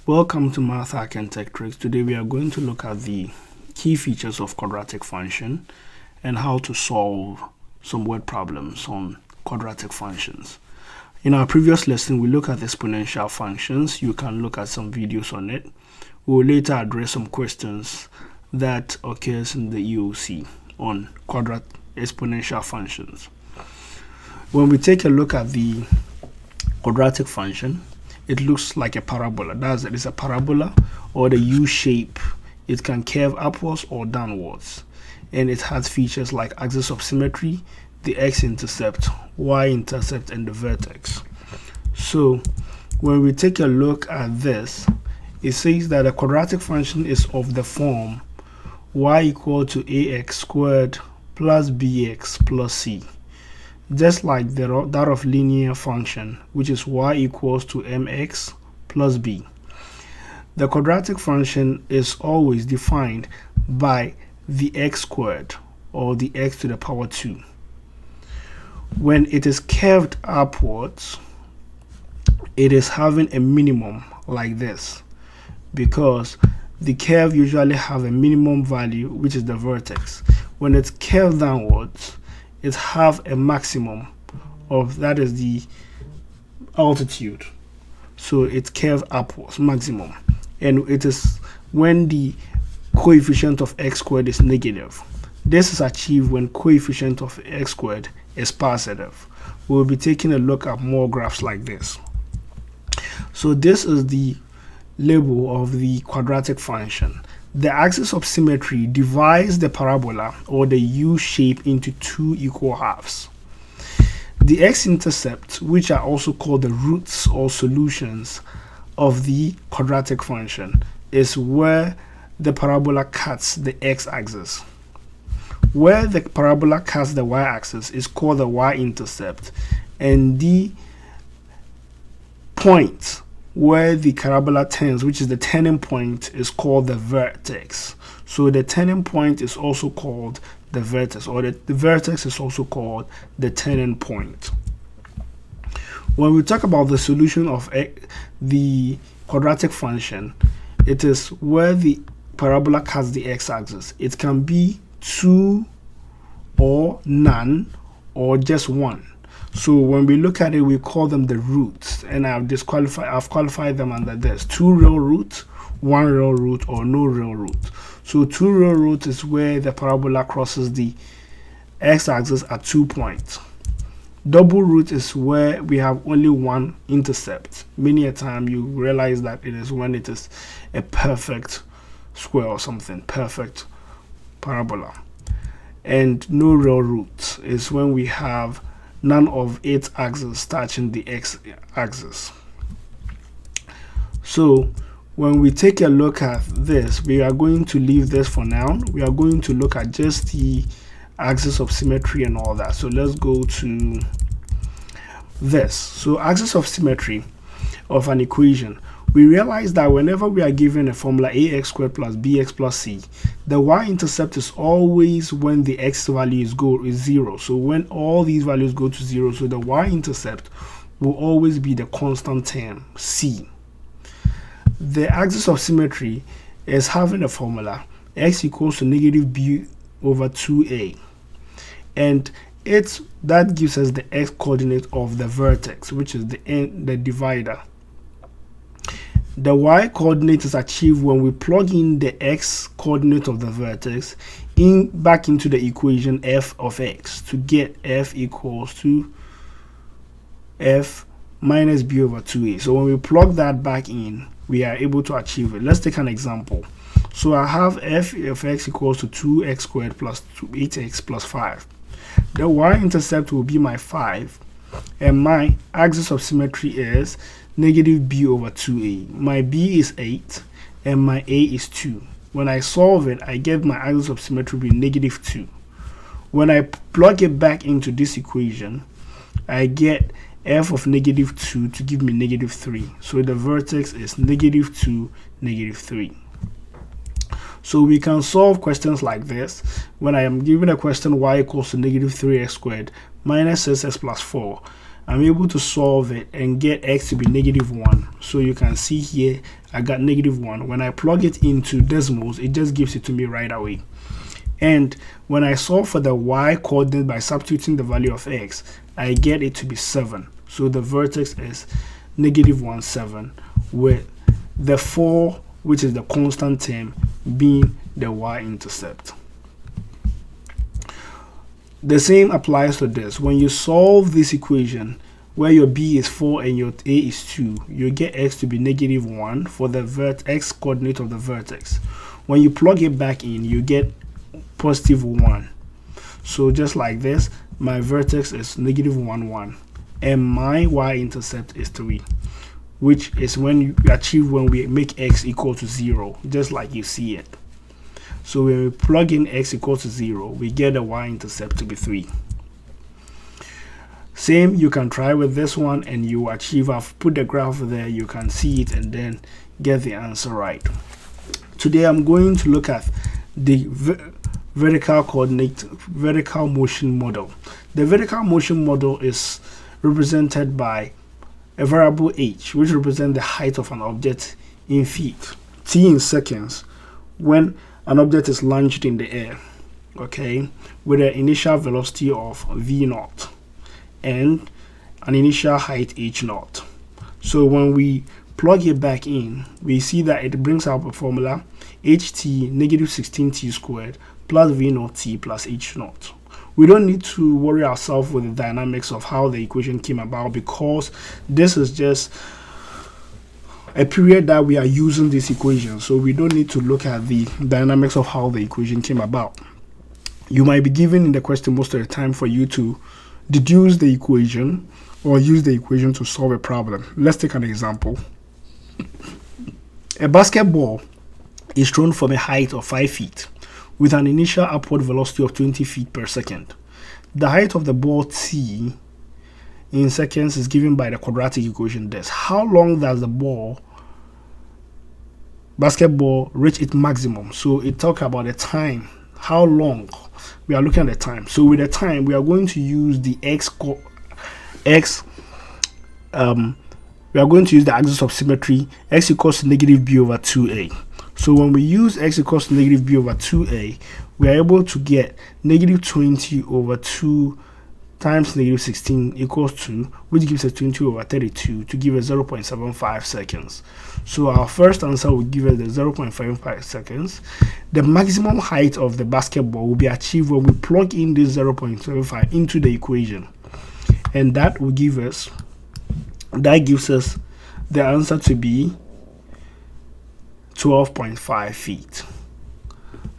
Welcome to Math Hack and Tech Tricks. Today we are going to look at the key features of quadratic function and how to solve some word problems on quadratic functions. In our previous lesson, we looked at exponential functions. You can look at some videos on it. We will later address some questions that occurs in the EOC on exponential functions. When we take a look at the quadratic function, it looks like a parabola. It is a parabola or the U shape. It can curve upwards or downwards, and it has features like axis of symmetry, the x-intercept, y-intercept, and the vertex. So when we take a look at this, it says that a quadratic function is of the form y equal to ax squared plus bx plus c. Just like that of linear function, which is y equals to mx plus b. The quadratic function is always defined by the x squared, or the x to the power 2. When it is curved upwards, it is having a minimum like this, because the curve usually have a minimum value, which is the vertex. When it's curved downwards, it have a maximum of, that is the altitude. So it's curved upwards, maximum. And it is when the coefficient of x squared is negative. This is achieved when coefficient of x squared is positive. We will be taking a look at more graphs like this. So this is the label of the quadratic function. The axis of symmetry divides the parabola or the U shape into two equal halves. The x-intercepts, which are also called the roots or solutions of the quadratic function, is where the parabola cuts the x-axis. Where the parabola cuts the y-axis is called the y-intercept, and the point where the parabola turns, which is the turning point, is called the vertex. So the turning point is also called the vertex, or the vertex is also called the turning point. When we talk about the solution of the quadratic function, it is where the parabola cuts the x-axis. It can be 2 or none or just 1. So when we look at it, we call them the roots, and I've qualified them under this: 2 real roots, 1 real root, or no real root. So 2 real roots is where the parabola crosses the x-axis at 2 points. Double root is where we have only one intercept. Many a time you realize that it is when it is a perfect square or something, perfect parabola. And no real root is when we have none of its axes touching the x-axis. So when we take a look at this, we are going to leave this for now. We are going to look at just the axis of symmetry and all that. So let's go to this. So axis of symmetry of an equation. We realize that whenever we are given a formula ax squared plus bx plus c, the y-intercept is always when the x value is 0. So when all these values go to 0, so the y-intercept will always be the constant term, c. The axis of symmetry is having a formula x equals to negative b over 2a. And that gives us the x coordinate of the vertex, which is the divider. The y coordinate is achieved when we plug in the x coordinate of the vertex back into the equation f of x to get f equals to f minus b over 2a. So when we plug that back in, we are able to achieve it. Let's take an example. So I have f of x equals to 2x squared plus 8x plus 5. The y-intercept will be my 5, and my axis of symmetry is negative b over 2a. My b is 8 and my a is 2. When I solve it, I get my axis of symmetry be negative 2. When I plug it back into this equation, I get f of negative 2 to give me negative 3. So the vertex is negative 2, negative 3. So we can solve questions like this. When I am given a question y equals to negative 3x squared minus 6x plus 4, I'm able to solve it and get x to be -1. So you can see here I got -1. When I plug it into decimals, it just gives it to me right away. And when I solve for the y coordinate by substituting the value of x, I get it to be 7. So the vertex is -1, 7, with the 4, which is the constant term, being the y-intercept. The same applies to this. When you solve this equation, where your b is 4 and your a is 2, you get x to be -1 for the x coordinate of the vertex. When you plug it back in, you get +1. So just like this, my vertex is -1, 1, and my y-intercept is 3, which is when you achieve when we make x equal to 0, just like you see it. So when we plug in x equal to 0, we get the y-intercept to be 3. Same, you can try with this one and you achieve. I've put the graph there, you can see it and then get the answer right. Today I'm going to look at the vertical motion model. The vertical motion model is represented by a variable h, which represents the height of an object in feet, t in seconds, when an object is launched in the air, okay, with an initial velocity of v0 and an initial height h0. So when we plug it back in, we see that it brings out a formula ht -16t squared plus v0t plus h0. We don't need to worry ourselves with the dynamics of how the equation came about, because this is just a period that we are using this equation, so we don't need to look at the dynamics of how the equation came about. You might be given in the question most of the time for you to deduce the equation or use the equation to solve a problem. Let's take an example. A basketball is thrown from a height of 5 feet with an initial upward velocity of 20 feet per second. The height of the ball t in seconds is given by the quadratic equation this. How long does the basketball reach its maximum? So it talks about the time. How long? We are looking at the time. So with the time, we are going to use the we are going to use the axis of symmetry, x equals to -b/2a. So when we use x equals to -b/2a, we are able to get -20/2 times -16 equals to, which gives us 20/32 to give us 0.75 seconds. So our first answer will give us the 0.75 seconds. The maximum height of the basketball will be achieved when we plug in this 0.75 into the equation, and that will give us, gives us the answer to be 12.5 feet.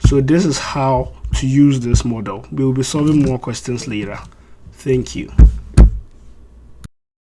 So this is how to use this model. We will be solving more questions later. Thank you.